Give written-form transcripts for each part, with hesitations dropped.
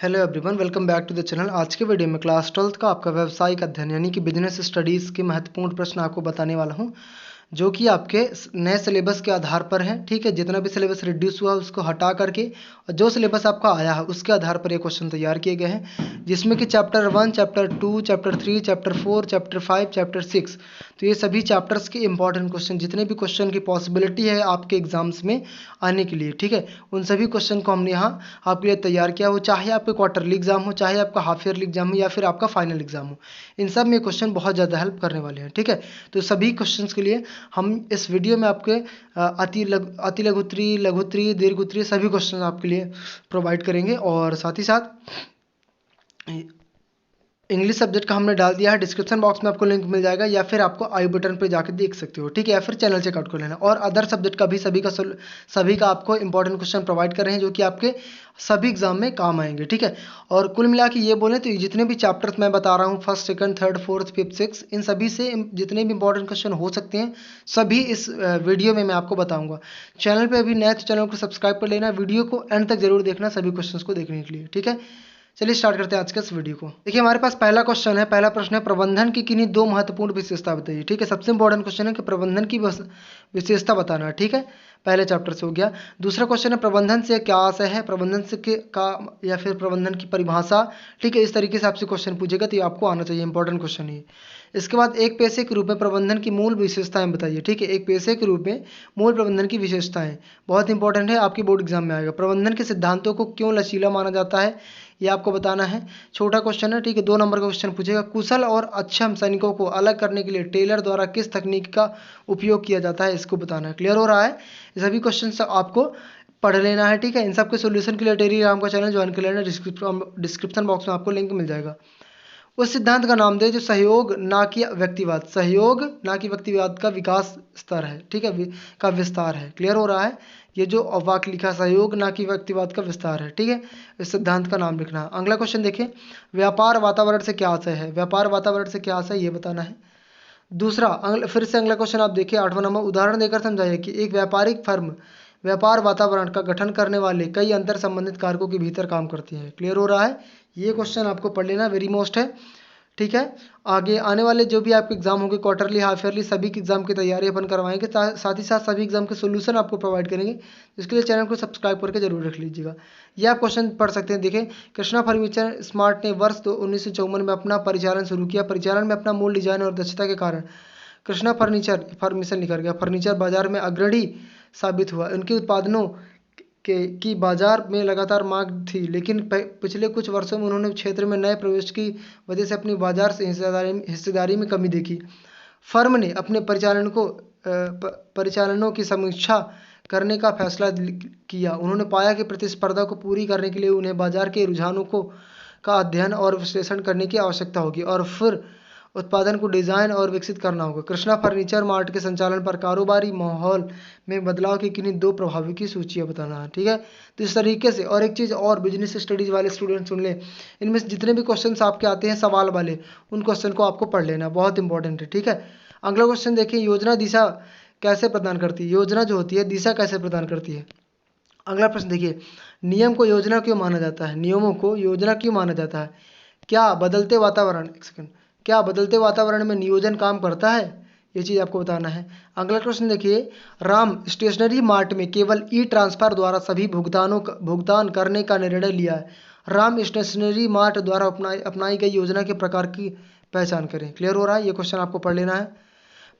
Hello everyone, welcome back to the channel. आज के video में क्लास 12th का आपका व्यावसायिक अध्ययन यानी कि बिजनेस स्टडीज़ के महत्वपूर्ण प्रश्न आपको बताने वाला हूं, जो कि आपके नए सिलेबस के आधार पर हैं। ठीक है, जितना भी सिलेबस रिड्यूस हुआ उसको हटा करके और जो सिलेबस आपका आया है उसके आधार पर ये क्वेश्चन तैयार किए गए हैं, जिसमें कि chapter 1, chapter 2, chapter 3, chapter 4, chapter 5, chapter 6, तो ये सभी चैप्टर्स के इंपॉर्टेंट क्वेश्चन, जितने भी क्वेश्चन की पॉसिबिलिटी है आपके एग्जाम्स में आने के लिए, ठीक है, उन सभी क्वेश्चन को हमने यहाँ आपके लिए तैयार किया हो। चाहे आपके क्वार्टरली एग्जाम हो, चाहे आपका हाफ ईयरली एग्जाम हो, या फिर आपका फाइनल एग्जाम हो, इन सब में क्वेश्चन बहुत ज़्यादा हेल्प करने वाले हैं। ठीक है, तो सभी क्वेश्चंस के लिए हम इस वीडियो में आपके अति लघु उत्तरीय, लघु उत्तरीय, दीर्घ उत्तरीय सभी क्वेश्चन आपके लिए प्रोवाइड करेंगे। और साथ ही साथ इंग्लिश सब्जेक्ट का हमने डाल दिया है, डिस्क्रिप्शन बॉक्स में आपको लिंक मिल जाएगा, या फिर आपको आई बटन पर जाकर देख सकते हो। ठीक है, या फिर चैनल चेकआउट कर लेना। और अदर सब्जेक्ट का भी सभी का आपको इंपॉर्टेंट क्वेश्चन प्रोवाइड कर रहे हैं, जो कि आपके सभी एग्जाम में काम आएंगे। ठीक है, और कुल मिला के ये बोले तो जितने भी चैप्टर्स मैं बता रहा हूँ, first, second, third, fourth, fifth, six, इन सभी से जितने भी इंपॉर्टेंट क्वेश्चन हो सकते हैं सभी इस वीडियो में मैं आपको बताऊंगा। चैनल पर अभी नए तो चैनल को सब्सक्राइब कर लेना, वीडियो को एंड तक जरूर देखना सभी क्वेश्चन को देखने के लिए। ठीक है, चलिए स्टार्ट करते हैं आज के इस वीडियो को। देखिए, हमारे पास पहला क्वेश्चन है, पहला प्रश्न है, प्रबंधन की किन्हीं दो महत्वपूर्ण विशेषता बताइए। ठीक है, सबसे इंपॉर्टेंट क्वेश्चन है कि प्रबंधन की विशेषता बताना। ठीक है, पहले चैप्टर से हो गया। दूसरा क्वेश्चन है, प्रबंधन से क्या आशय है, प्रबंधन से का या फिर प्रबंधन की परिभाषा। ठीक है, इस तरीके से आपसे क्वेश्चन पूछेगा तो ये आपको आना चाहिए, इंपॉर्टेंट क्वेश्चन है। इसके बाद एक पेशे के रूप में प्रबंधन की मूल विशेषताएं बताइए। ठीक है, एक पेशे के रूप में मूल प्रबंधन की विशेषताएं बहुत इंपॉर्टेंट है, आपकी बोर्ड एग्जाम में आएगा। प्रबंधन के सिद्धांतों को क्यों लचीला माना जाता है, ये आपको बताना है। छोटा क्वेश्चन है, ठीक है, 2 नंबर का क्वेश्चन पूछेगा। कुशल और अक्षम सैनिकों को अलग करने के लिए टेलर द्वारा किस तकनीक का उपयोग किया जाता है, इसको बताना है। क्लियर हो रहा है? ये सभी क्वेश्चन आपको पढ़ लेना है। ठीक है, इन सब के सोल्यूशन के लिए टेलीग्राम का चैनल ज्वाइन कर लेना, डिस्क्रिप्शन बॉक्स में आपको लिंक मिल जाएगा। उस सिद्धांत का नाम दे जो सहयोग ना कि व्यक्तिवाद, सहयोग ना कि व्यक्तिवाद का विकास स्तर है। ठीक है, का विस्तार है। क्लियर हो रहा है? ये जो वाक्य लिखा, सहयोग ना कि व्यक्तिवाद का विस्तार है। ठीक है, इस सिद्धांत का नाम लिखना है। अगला क्वेश्चन देखिए, व्यापार वातावरण से क्या आशय है, व्यापार वातावरण से क्या आशय है, ये बताना है। दूसरा, फिर से अगला क्वेश्चन आप देखिए, 8वां नंबर, उदाहरण देकर समझाइए कि एक व्यापारिक फर्म व्यापार वातावरण का गठन करने वाले कई अंतर संबंधित कारकों के भीतर काम करती है। क्लियर हो रहा है? ये क्वेश्चन आपको पढ़ लेना, वेरी मोस्ट है। ठीक है, आगे आने वाले जो भी आपके एग्जाम होंगे, क्वार्टरली, हाफ ईयरली, सभी की एग्जाम की तैयारी अपन करवाएंगे, साथ ही साथ सभी एग्जाम के सोल्यूशन आपको प्रोवाइड करेंगे। इसके लिए चैनल को सब्सक्राइब करके जरूर रख लीजिएगा। ये आप क्वेश्चन पढ़ सकते हैं। देखिए, कृष्णा फर्नीचर स्मार्ट ने वर्ष 1954 में अपना परिचालन शुरू किया। परिचालन में अपना मूल डिजाइन और दक्षता के कारण कृष्णा फर्नीचर निकल गया, फर्नीचर बाजार में अग्रणी साबित हुआ। उनके उत्पादनों की बाजार में लगातार मांग थी, लेकिन पिछले कुछ वर्षों में उन्होंने क्षेत्र में नए प्रवेश की वजह से अपनी बाजार से हिस्सेदारी में कमी देखी। फर्म ने अपने परिचालनों की समीक्षा करने का फैसला किया। उन्होंने पाया कि प्रतिस्पर्धा को पूरी करने के लिए उन्हें बाजार के रुझानों का अध्ययन और विश्लेषण करने की आवश्यकता होगी, और फिर उत्पादन को डिजाइन और विकसित करना होगा। कृष्णा फर्नीचर मार्ट के संचालन पर कारोबारी माहौल में बदलाव की किन्हीं दो प्रभावों की सूचियां बताना है। ठीक है, तो इस तरीके से। और एक चीज़ और, बिजनेस स्टडीज वाले स्टूडेंट सुन ले, इनमें से जितने भी क्वेश्चंस आपके आते हैं सवाल वाले, उन क्वेश्चन को आपको पढ़ लेना, बहुत इंपॉर्टेंट है। ठीक है, अगला क्वेश्चन देखिए, योजना दिशा कैसे प्रदान करती है, योजना जो होती है दिशा कैसे प्रदान करती है। अगला प्रश्न देखिए, नियम को योजना क्यों माना जाता है, नियमों को योजना क्यों माना जाता है। क्या बदलते वातावरण, एक सेकंड, क्या बदलते वातावरण में नियोजन काम करता है, ये चीज़ आपको बताना है। अगला क्वेश्चन देखिए, राम स्टेशनरी मार्ट में केवल ई ट्रांसफर द्वारा सभी भुगतान करने का निर्णय लिया है। राम स्टेशनरी मार्ट द्वारा अपनाई गई योजना के प्रकार की पहचान करें। क्लियर हो रहा है? ये क्वेश्चन आपको पढ़ लेना है।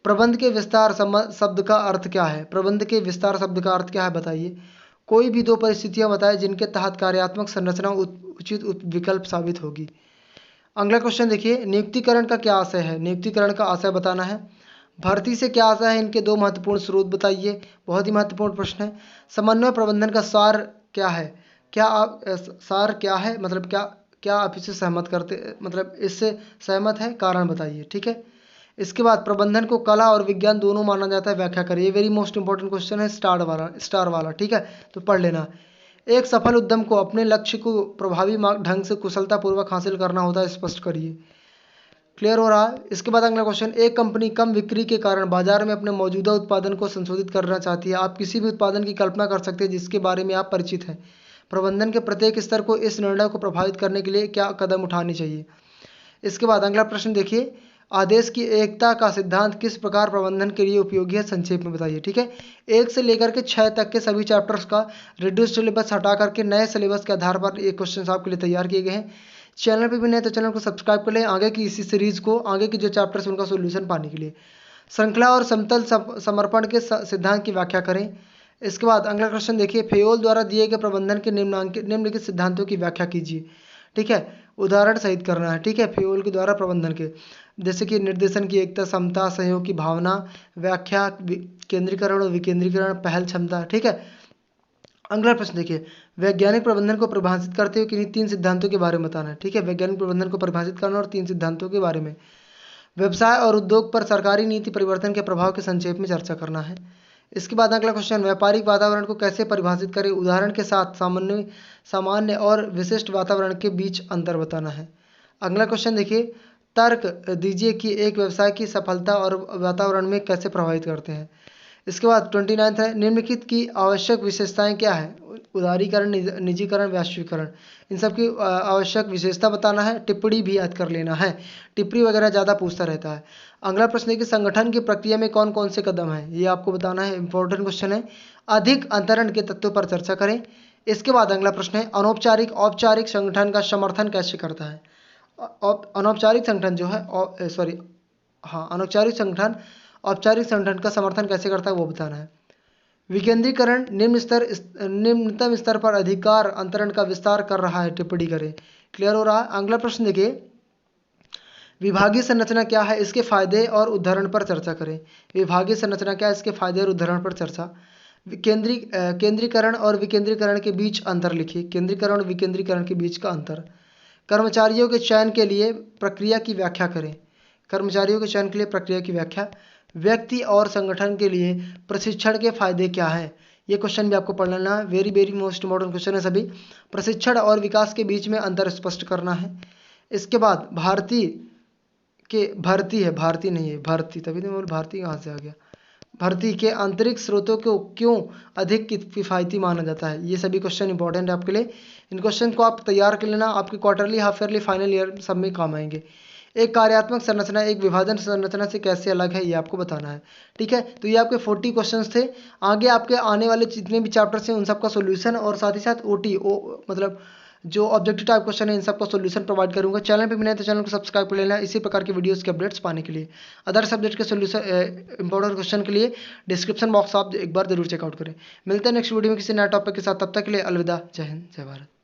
प्रबंध के विस्तार शब्द का अर्थ क्या है, प्रबंध के विस्तार शब्द का अर्थ क्या है, बताइए। कोई भी दो परिस्थितियां बताएं जिनके तहत कार्यात्मक संरचना उचित विकल्प साबित होगी। अगला क्वेश्चन देखिए, नियुक्तिकरण का क्या आशय है, नियुक्तिकरण का आशय बताना है। भर्ती से क्या आशय है, इनके दो महत्वपूर्ण स्रोत बताइए, बहुत ही महत्वपूर्ण प्रश्न है। समन्वय प्रबंधन का सार क्या है, क्या आप सार क्या है, मतलब क्या आप इससे सहमत करते, मतलब इससे सहमत है, कारण बताइए। ठीक है, इसके बाद प्रबंधन को कला और विज्ञान दोनों माना जाता है, व्याख्या करिए। वेरी मोस्ट इंपॉर्टेंट क्वेश्चन है, स्टार वाला। ठीक है, तो पढ़ लेना। एक सफल उद्यम को अपने लक्ष्य को प्रभावी ढंग से कुशलतापूर्वक हासिल करना होता है, स्पष्ट करिए। क्लियर हो रहा है? इसके बाद अगला क्वेश्चन, एक कंपनी कम बिक्री के कारण बाजार में अपने मौजूदा उत्पादन को संशोधित करना चाहती है। आप किसी भी उत्पादन की कल्पना कर सकते हैं जिसके बारे में आप परिचित हैं। प्रबंधन के प्रत्येक स्तर को इस निर्णय को प्रभावित करने के लिए क्या कदम उठाने चाहिए। इसके बाद अगला प्रश्न देखिए, आदेश की एकता का सिद्धांत किस प्रकार प्रबंधन के लिए उपयोगी है, संक्षेप में बताइए। ठीक है, 1 से लेकर के 6 तक के सभी चैप्टर्स का रिड्यूस सिलेबस हटा करके नए सिलेबस के आधार पर ये क्वेश्चन आपके लिए तैयार किए गए हैं। चैनल पर भी नए तो चैनल को सब्सक्राइब कर लें आगे की इसी सीरीज को, आगे के जो चैप्टर्स उनका सोल्यूशन पाने के लिए। श्रृंखला और समतल समर्पण के सिद्धांत की व्याख्या करें। इसके बाद अगला क्वेश्चन देखिए, फेयोल द्वारा दिए गए प्रबंधन के निम्नलिखित सिद्धांतों की व्याख्या कीजिए। ठीक है, उदाहरण सहित करना है। ठीक है, फेयोल के द्वारा प्रबंधन के, जैसे कि निर्देशन की एकता, समता, सहयोग की भावना, व्याख्या, केंद्रीकरण और विकेंद्रीकरण, पहल क्षमता। ठीक है, अगला प्रश्न देखिए, वैज्ञानिक प्रबंधन को परिभाषित करते हुए किन्हीं 3 सिद्धांतों के बारे में बताना है। ठीक है, वैज्ञानिक प्रबंधन को परिभाषित करना और 3 सिद्धांतों के बारे में। व्यवसाय और उद्योग पर सरकारी नीति परिवर्तन के प्रभाव के संक्षेप में चर्चा करना है। इसके बाद अगला क्वेश्चन, व्यापारिक वातावरण को कैसे परिभाषित करें, उदाहरण के साथ सामान्य और विशिष्ट वातावरण के बीच अंतर बताना है। अगला क्वेश्चन देखिए, तर्क दीजिए कि एक व्यवसाय की सफलता और वातावरण में कैसे प्रभावित करते हैं। इसके बाद 29 है, निम्नलिखित की आवश्यक विशेषताएं क्या है, उदारीकरण, निजीकरण, वैश्वीकरण, इन सब की आवश्यक विशेषता बताना है। टिप्पणी भी याद कर लेना है, टिप्पणी वगैरह ज़्यादा पूछता रहता है। अगला प्रश्न है कि संगठन की प्रक्रिया में कौन कौन से कदम हैं, ये आपको बताना है, इंपॉर्टेंट क्वेश्चन है। अधिक अंतरण के तत्वों पर चर्चा करें। इसके बाद अगला प्रश्न है, अनौपचारिक औपचारिक संगठन का समर्थन कैसे करता है। अनौपचारिक संगठन जो है अनौपचारिक संगठन औपचारिक संगठन का समर्थन कैसे करता है वो बताना है। विकेंद्रीकरण निम्नतम स्तर पर अधिकार अंतरण का विस्तार कर रहा है, टिप्पणी करें। क्लियर हो रहा है। अगला प्रश्न देखिए, विभागीय संरचना क्या है, इसके फायदे और उदाहरण पर चर्चा करें। विभागीय संरचना क्या है, इसके फायदे और उदाहरण पर चर्चा। केंद्रीकरण और विकेंद्रीकरण के बीच अंतर लिखिए। केंद्रीकरण और विकेंद्रीकरण के बीच का अंतर। कर्मचारियों के चयन के लिए प्रक्रिया की व्याख्या करें। कर्मचारियों के चयन के लिए प्रक्रिया की व्याख्या। व्यक्ति और संगठन के लिए प्रशिक्षण के फायदे क्या हैं, ये क्वेश्चन भी आपको पढ़ लेना है, very very most important question है सभी। प्रशिक्षण और विकास के बीच में अंतर स्पष्ट करना है। इसके बाद भारती तभी तो बोल भारती कहाँ से आ गया। भर्ती के आंतरिक स्रोतों को क्यों अधिक किफ़ायती माना जाता है, ये सभी क्वेश्चन इंपॉर्टेंट है आपके लिए। इन क्वेश्चन को आप तैयार कर लेना, आपके quarterly, half yearly, final year सब में काम आएंगे। एक कार्यात्मक संरचना एक विभाजन संरचना से कैसे अलग है, ये आपको बताना है। ठीक है, तो ये आपके 40 क्वेश्चंस थे। आगे आपके आने वाले जितने भी चैप्टर्स हैं उन सब का सोल्यूशन और साथ ही साथ मतलब जो ऑब्जेक्टिव टाइप क्वेश्चन है इन सबका सोल्यूशन प्रोवाइड करूंगा। चैनल पे भी नहीं तो चैनल को सब्सक्राइब कर लेना इसी प्रकार के वीडियोस के अपडेट्स पाने के लिए। अदर सब्जेक्ट के सोल्यूशन इंपॉर्टेंट क्वेश्चन के लिए डिस्क्रिप्शन बॉक्स आप एक बार जरूर चेकआउट करें। मिलते हैं नेक्स्ट वीडियो में किसी नए टॉपिक के साथ, तब तक के लिए अलविदा, जय हिंद, जय भारत।